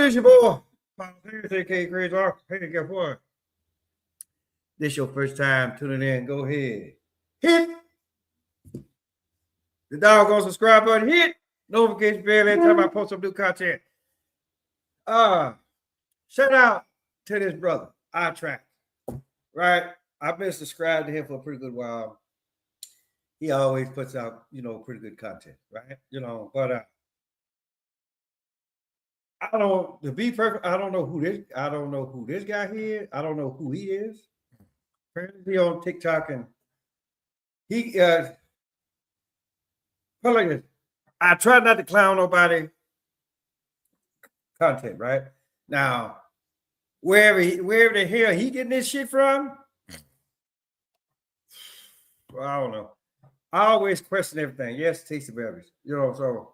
It's your boy. K Crazy Rock. Hey, guess what? This your first time tuning in. Go ahead. Hit the doggone subscribe button. Hit notification bell every time I post some new content. Shout out to this brother, iTrack. Right? I've been subscribed to him for a pretty good while. He always puts out, pretty good content, right? But I don't, to be perfect, I don't know who this guy is. I don't know who he is. Apparently on TikTok, and he well, like this. I try not to clown nobody content, right? Now, wherever the hell he getting this shit from, well, I don't know. I always question everything. Yes, tasty berries. So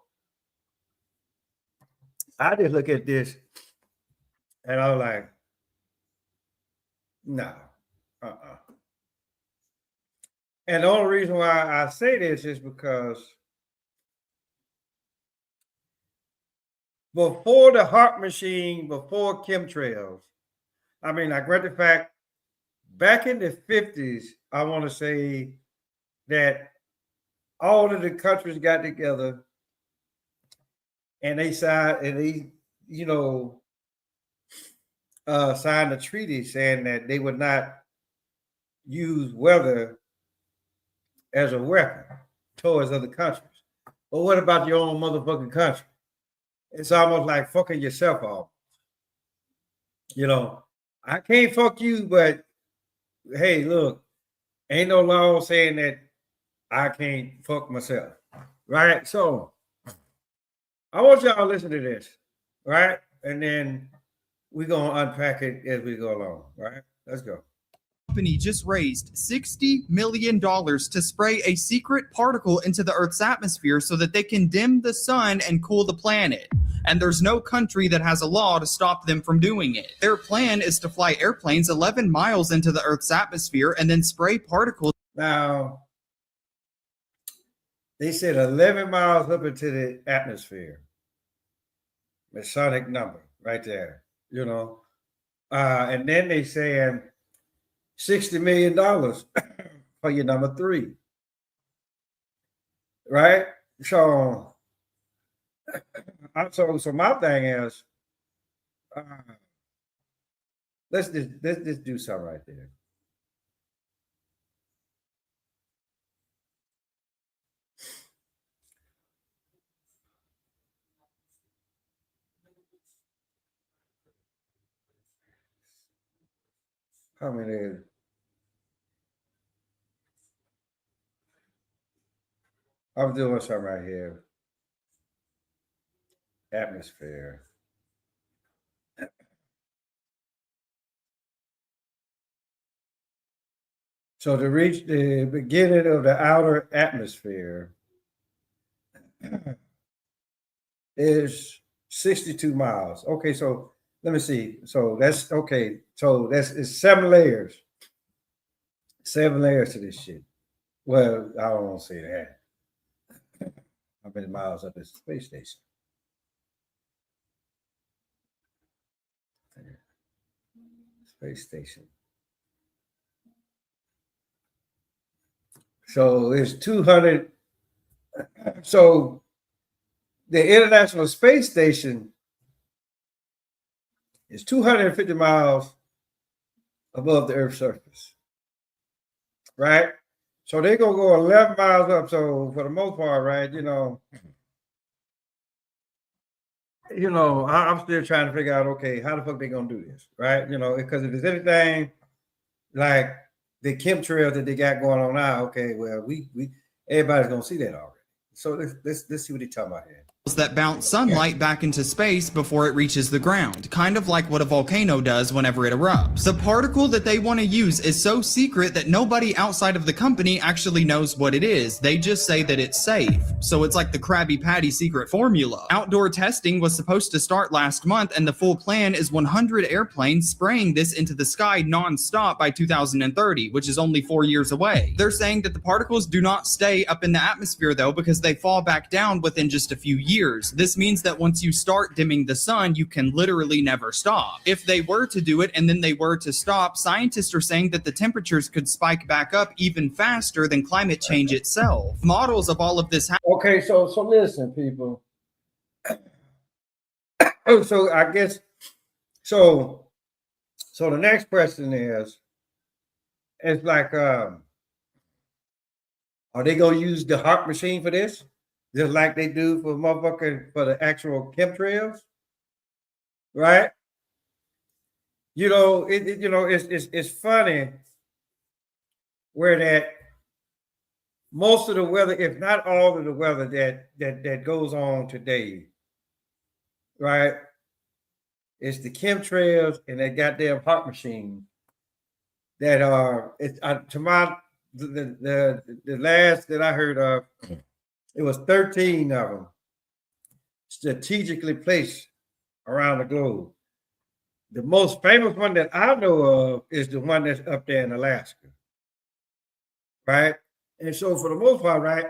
I just look at this and I was like, no. And the only reason why I say this is because before the heart machine, before chemtrails, I mean, I read the fact back in the 50s, I want to say that all of the countries got together and they signed signed a treaty saying that they would not use weather as a weapon towards other countries. But what about your own motherfucking country? It's almost like fucking yourself off. I can't fuck you, but hey, look, ain't no law saying that I can't fuck myself, right? So I want y'all to listen to this, right? And then we're going to unpack it as we go along, right? Let's go. Company just raised $60 million to spray a secret particle into the Earth's atmosphere so that they can dim the sun and cool the planet. And there's no country that has a law to stop them from doing it. Their plan is to fly airplanes 11 miles into the Earth's atmosphere and then spray particles. Now, they said 11 miles up into the atmosphere. Masonic number right there, and then they saying $60 million for your number 3, right? So my thing is, let's just do something right there. How many? I'm doing something right here. Atmosphere. So to reach the beginning of the outer atmosphere is 62 miles. Okay, so let me see. So that's okay. So it's 7 layers. 7 layers to this shit. Well, I don't want to say that. How many miles up is the space station? Space station. So it's 200. So the International Space Station is 250 miles above the Earth's surface, right? So they're going to go 11 miles up. So for the most part, right, I'm still trying to figure out, okay, how the fuck they going to do this, right? Because if there's anything like the chemtrails that they got going on now, okay, well, we everybody's going to see that already. So let's see what they're talking about here. That bounce sunlight back into space before it reaches the ground, kind of like what a volcano does whenever it erupts. The particle that they want to use is so secret that nobody outside of the company actually knows what it is. They just say that it's safe. So it's like the Krabby Patty secret formula. Outdoor testing was supposed to start last month, and the full plan is 100 airplanes spraying this into the sky non-stop by 2030, which is only 4 years away. They're saying that the particles do not stay up in the atmosphere though, because they fall back down within just a few years. years. This means that once you start dimming the sun, you can literally never stop. If they were to do it and then they were to stop, scientists are saying that the temperatures could spike back up even faster than climate change itself. Models of all of this Okay, so listen, people. So I guess so the next question is, it's like are they gonna use the HARP machine for this? Just like they do for the actual chemtrails, right? You know, it's funny where that most of the weather, if not all of the weather that goes on today, right? It's the chemtrails and that goddamn HARP machine that are to my the last that I heard of, it was 13 of them strategically placed around the globe. The most famous one that I know of is the one that's up there in Alaska, right? And so for the most part, right,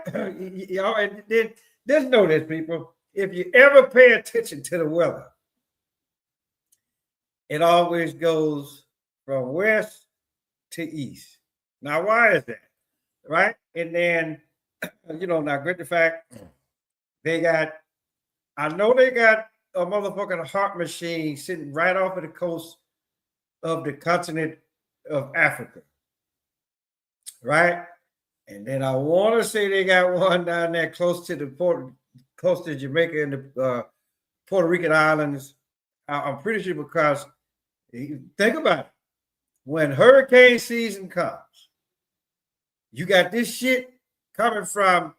y'all, and then just know this, people. If you ever pay attention to the weather, it always goes from west to east. Now, why is that? Right? And then, now great the fact I know they got a motherfucking HARP machine sitting right off of the coast of the continent of Africa. Right? And then I want to say they got one down there close to Jamaica and the Puerto Rican islands. I'm pretty sure, because think about it. When hurricane season comes, you got this shit coming from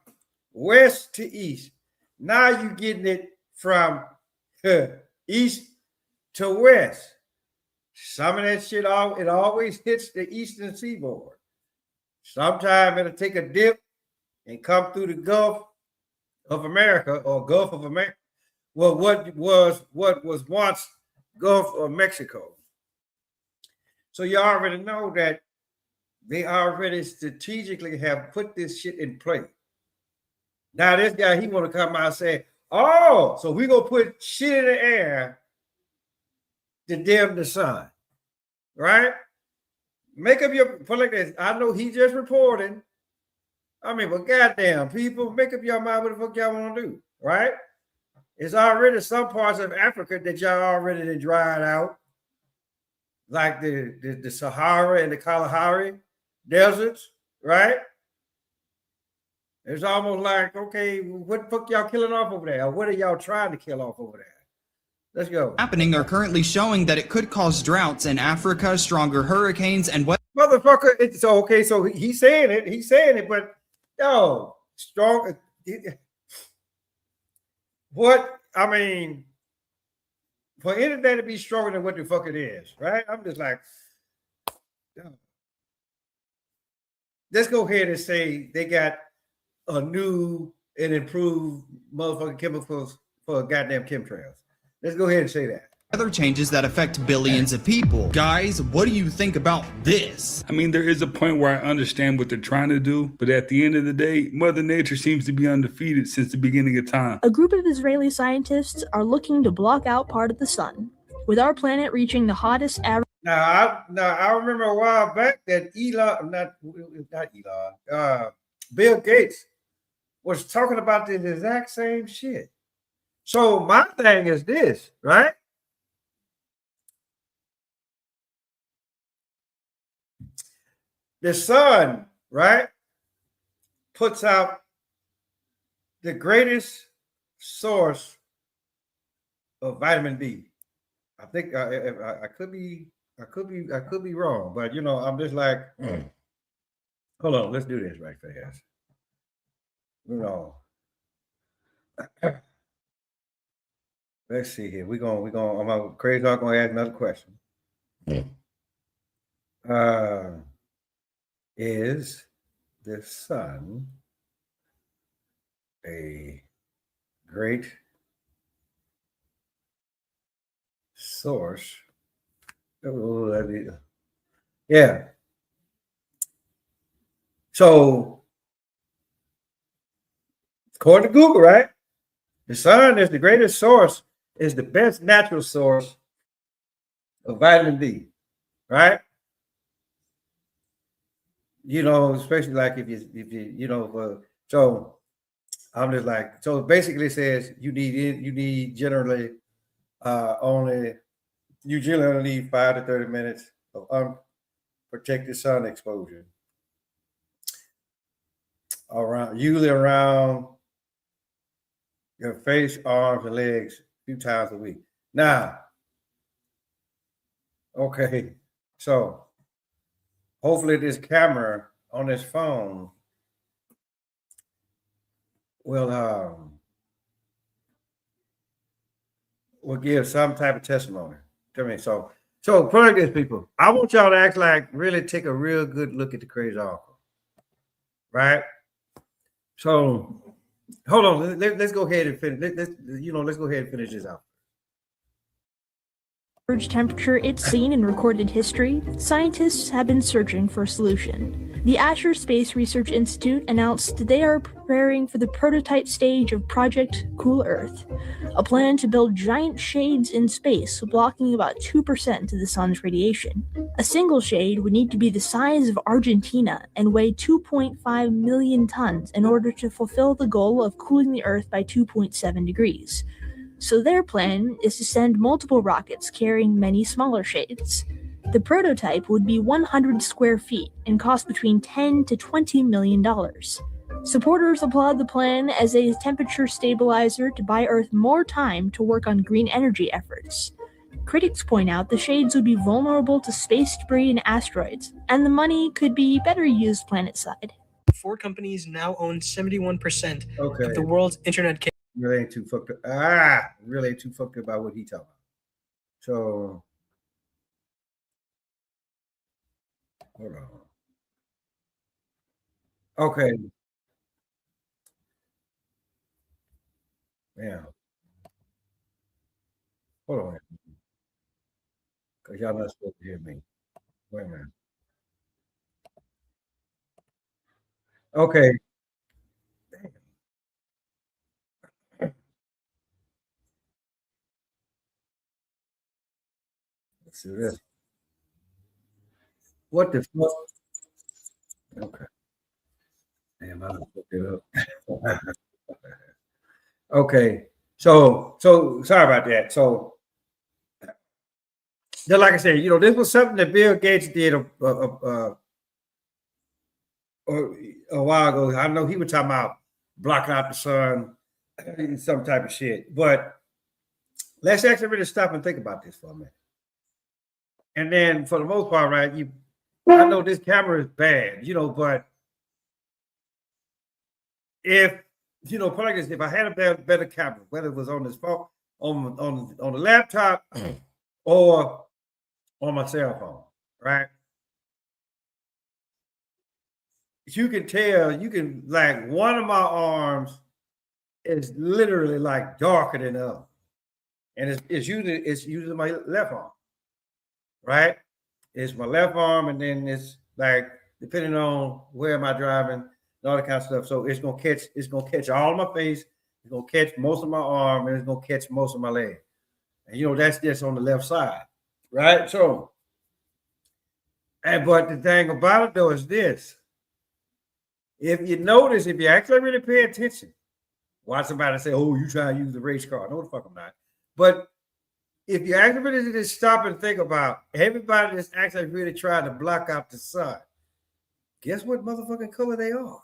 west to east. Now you're getting it from east to west. Some of that shit, it always hits the eastern seaboard. Sometimes it'll take a dip and come through the Gulf of America or Gulf of America. Well, what was once Gulf of Mexico. So you already know that they already strategically have put this shit in play. Now this guy, he want to come out and say, oh, so we gonna put shit in the air to dim the sun, right? Make up your put like this. I know he just reporting. I mean, but goddamn, people, make up your mind what the fuck y'all want to do, right? It's already some parts of Africa that y'all already dried out, like the Sahara and the Kalahari deserts, right? It's almost like, okay, what the fuck y'all killing off over there? Or what are y'all trying to kill off over there? Let's go. Happening are currently showing that it could cause droughts in Africa, stronger hurricanes, and what motherfucker. It's so okay. So he's saying it, but yo, strong. What I mean, for anything to be stronger than what the fuck it is, right? I'm just like, yo. Let's go ahead and say they got a new and improved motherfucking chemicals for goddamn chemtrails. Let's go ahead and say that. Other changes that affect billions of people. Guys, what do you think about this? I mean, there is a point where I understand what they're trying to do, but at the end of the day, Mother Nature seems to be undefeated since the beginning of time. A group of Israeli scientists are looking to block out part of the sun, with our planet reaching the hottest average. Now I remember a while back that Bill Gates was talking about the exact same shit. So my thing is this, right? The sun, right, puts out the greatest source of vitamin D. I think I could be wrong, but I'm just like, hold on, let's do this right fast. Let's see here. I'm crazy. I'm gonna ask another question. Is the sun a great source? Yeah. So, according to Google, right? The sun is the greatest source, is the best natural source of vitamin D, right? You know, especially like if you know, so I'm just like, so basically it says you need generally only you generally need 5 to 30 minutes of unprotected sun exposure usually around your face, arms, and legs a few times a week. Now, okay, so hopefully this camera on this phone will give some type of testimony to me. So for like this, people, I want y'all to act like really take a real good look at the crazy uncle, right? So hold on, let's go ahead and finish. Let's go ahead and finish this out. Average temperature it's seen in recorded history, scientists have been searching for a solution. The Asher Space Research Institute announced that they are preparing for the prototype stage of Project Cool Earth, a plan to build giant shades in space blocking about 2% of the sun's radiation. A single shade would need to be the size of Argentina and weigh 2.5 million tons in order to fulfill the goal of cooling the Earth by 2.7 degrees. So their plan is to send multiple rockets carrying many smaller shades. The prototype would be 100 square feet and cost between $10 to $20 million. Supporters applaud the plan as a temperature stabilizer to buy Earth more time to work on green energy efforts. Critics point out the shades would be vulnerable to space debris and asteroids, and the money could be better used planetside. 4 companies now own 71% Okay. of the world's internet cable. Really ain't too fucked up. Really ain't too fucked up about what he talking about. So hold on. Okay. Yeah. Hold on. Because y'all not supposed to hear me. Wait a minute. Okay. Let's do this. What the fuck? Okay. Damn, I done fucked it up. Okay. So sorry about that. So just like I said, this was something that Bill Gates did a while ago. I know he was talking about blocking out the sun and some type of shit. But let's actually really stop and think about this for a minute. And then for the most part, right, I know this camera is bad, but if put like this, if I had a better camera, whether it was on this phone, on the laptop or on my cell phone, right? You can tell, like one of my arms is literally like darker than the other. And it's usually my left arm, right? It's my left arm, and then it's like depending on where am I driving, and all that kind of stuff. So it's gonna catch all of my face, it's gonna catch most of my arm, and it's gonna catch most of my leg. And that's just on the left side, right? So, but the thing about it though is this. If you notice, if you actually really pay attention, watch somebody say, "Oh, you trying to use the race car." No, the fuck I'm not. But if you actually really just stop and think about everybody that's actually really trying to block out the sun, guess what motherfucking color they are?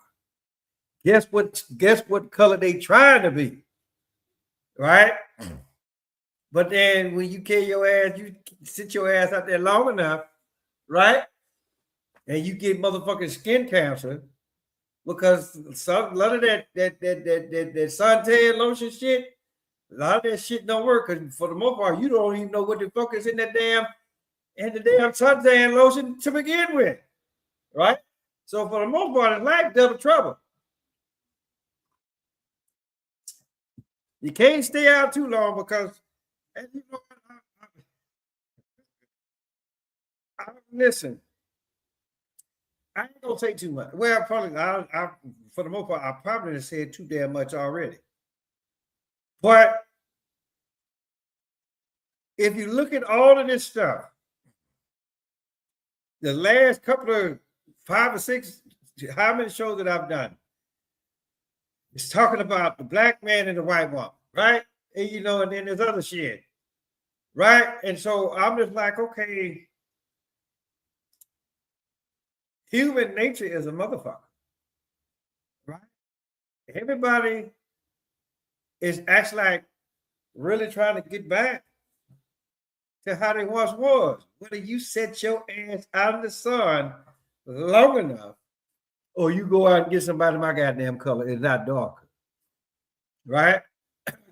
Guess what color they trying to be? Right? But then when you carry your ass, you sit your ass out there long enough, right? And you get motherfucking skin cancer because a lot of that suntan lotion shit, a lot of that shit don't work because for the most part, you don't even know what the fuck is in the damn suntan lotion to begin with, right? So for the most part, it's like double trouble. You can't stay out too long because, and listen, I ain't gonna say too much. Well, probably, I for the most part, I probably have said too damn much already. But if you look at all of this stuff, the last couple of 5 or 6, how many shows that I've done, it's talking about the black man and the white woman, right? And, you know, and then there's other shit, right? And so I'm just like, okay, human nature is a motherfucker, right? Everybody is actually like really trying to get back to how they once was. Whether you set your ass out in the sun long enough, or you go out and get somebody my goddamn color, it's not darker, right?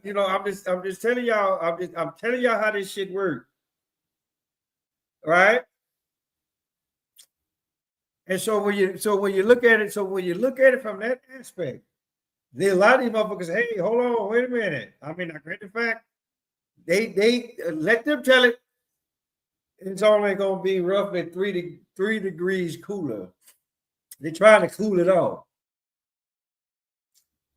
You know, I'm just telling y'all, I'm telling y'all how this shit works, right? And so when you look at it from that aspect, there a lot of these motherfuckers, hey, hold on, wait a minute. I mean, I grant the fact, they let them tell it. It's only gonna be roughly 3 degrees cooler. They're trying to cool it off.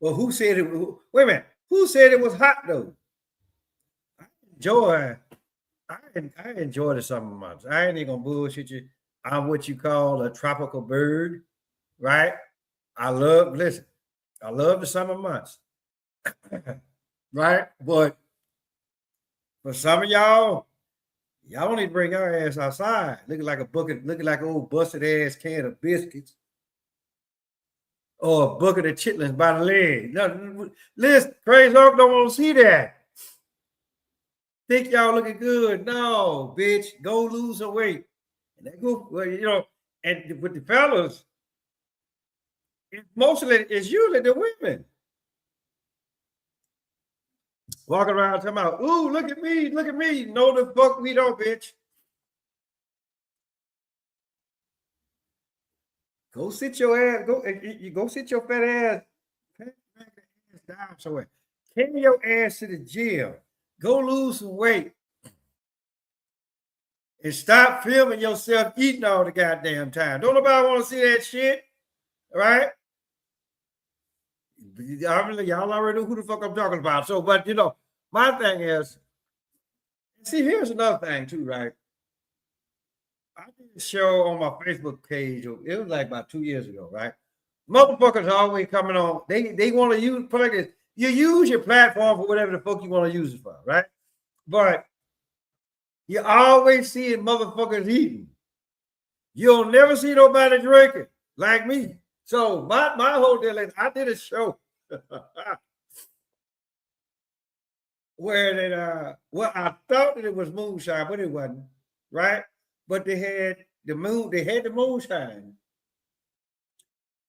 Well, who said it? Wait a minute. Who said it was hot though? I enjoy the summer months. I ain't even gonna bullshit you. I'm what you call a tropical bird, right? I love the summer months, right? But for some of y'all need to bring your ass outside, looking like an old busted ass can of biscuits or a bucket of chitlins by the leg. No, listen, Crazy Oak don't want to see that. Think y'all looking good? No, bitch, go lose some weight. And they go, well, you know, and with the fellas, it's usually the women walking around talking about, ooh, look at me. No, the fuck we don't, bitch. Go sit your ass, go sit your fat ass down somewhere. Carry your ass to the gym. Go lose some weight. And stop filming yourself eating all the goddamn time. Don't nobody want to see that shit, right? Y'all already know who the fuck I'm talking about. So, but you know, my thing is, see, here's another thing too, right? I did a show on my Facebook page. It was like about 2 years ago, right? Motherfuckers always coming on. They want to use, put like this. You use your platform for whatever the fuck you want to use it for, right? But you always see motherfuckers eating. You'll never see nobody drinking like me. So my whole deal is I did a show where I thought that it was moonshine, but it wasn't, right? But they had the moonshine.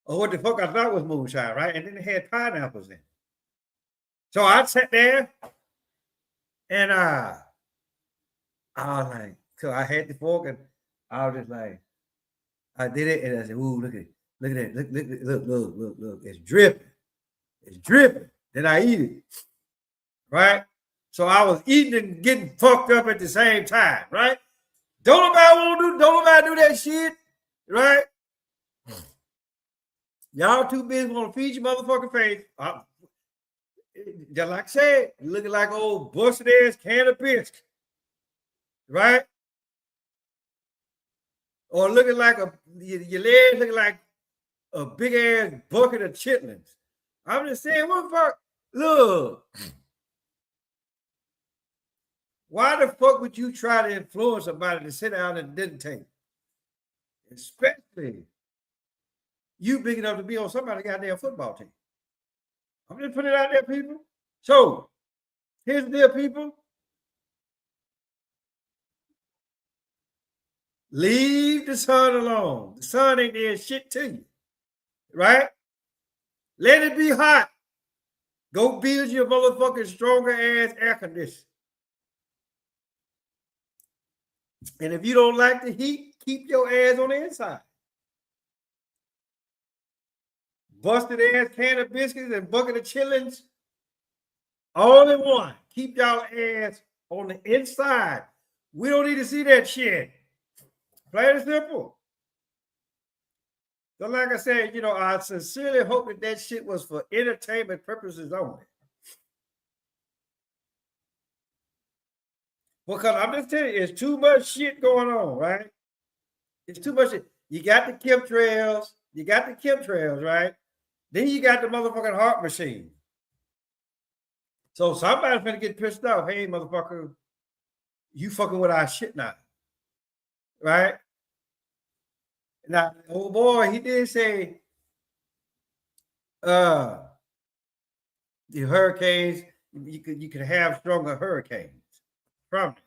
Or what the fuck I thought was moonshine, right? And then they had pineapples in it. So I sat there and I was like, so I had the fork and I was just like, I did it and I said, ooh, look at it. Look at that. Look. It's dripping. Then I eat it. Right? So I was eating and getting fucked up at the same time, right? Don't nobody do that shit, right? Y'all too busy want to feed your motherfucking face. Just like I said, looking like old busted ass can of biscuits, right? Or looking like your legs looking like a big ass bucket of chitlins. I'm just saying, what the fuck? Look, why the fuck would you try to influence somebody to sit down and didn't take? Especially you big enough to be on somebody's goddamn football team. I'm just putting it out there, people. So here's the deal, people. Leave the sun alone. The sun ain't doing shit to you, right? Let it be hot. Go build your motherfucking stronger ass air conditioner. And if you don't like the heat, keep your ass on the inside. Busted ass can of biscuits and bucket of chitlins, all in one. Keep y'all ass on the inside. We don't need to see that shit. Plain and simple. So like I said, you know, I sincerely hope that shit was for entertainment purposes only. Because I'm just telling you, it's too much shit going on, right? It's too much shit. You got the chemtrails, right? Then you got the motherfucking heart machine. So somebody's gonna get pissed off. Hey, motherfucker, you fucking with our shit now, right? Now, oh boy, he did say, the hurricanes, you could have stronger hurricanes from this.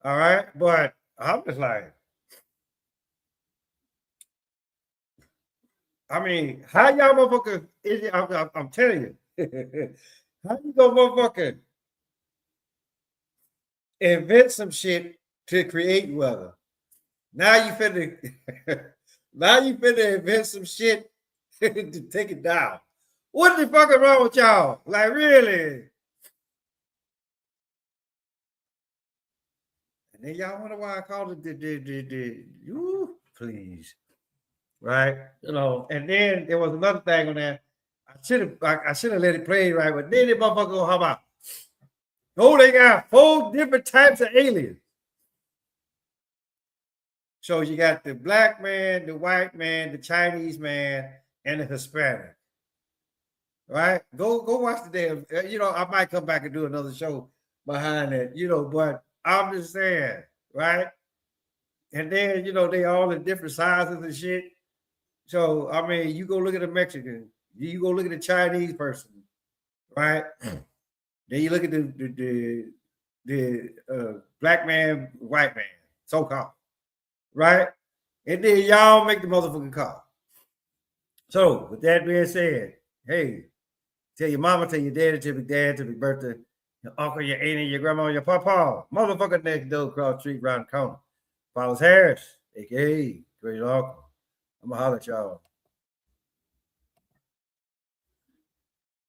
All right, but I'm just like, I mean, how y'all motherfuckers? I'm telling you, how you gonna motherfucker invent some shit to create weather? Now you finna, invent some shit to take it down. What the fuck is wrong with y'all? Like, really? And then y'all wonder why I called it the please. Right? You know, and then there was another thing on that. I should have let it play right, but then the motherfucker go, how about? Oh, they got 4 different types of aliens. So you got the black man, the white man, the Chinese man, and the Hispanic. Right? Go watch the damn. I might come back and do another show behind that. But I'm just saying, right? And then they all in different sizes and shit. So I mean, you go look at a Mexican, you go look at a Chinese person, right? Then you look at the black man, white man, so called, right? And then y'all make the motherfucking call. So with that being said, hey, tell your mama, tell your daddy, tell your dad, tell your birthday, your uncle, your auntie, your grandma, your papa, motherfucker next door, cross the street, round the corner. Follows Harris, aka Great Uncle. I'm gonna holler at y'all.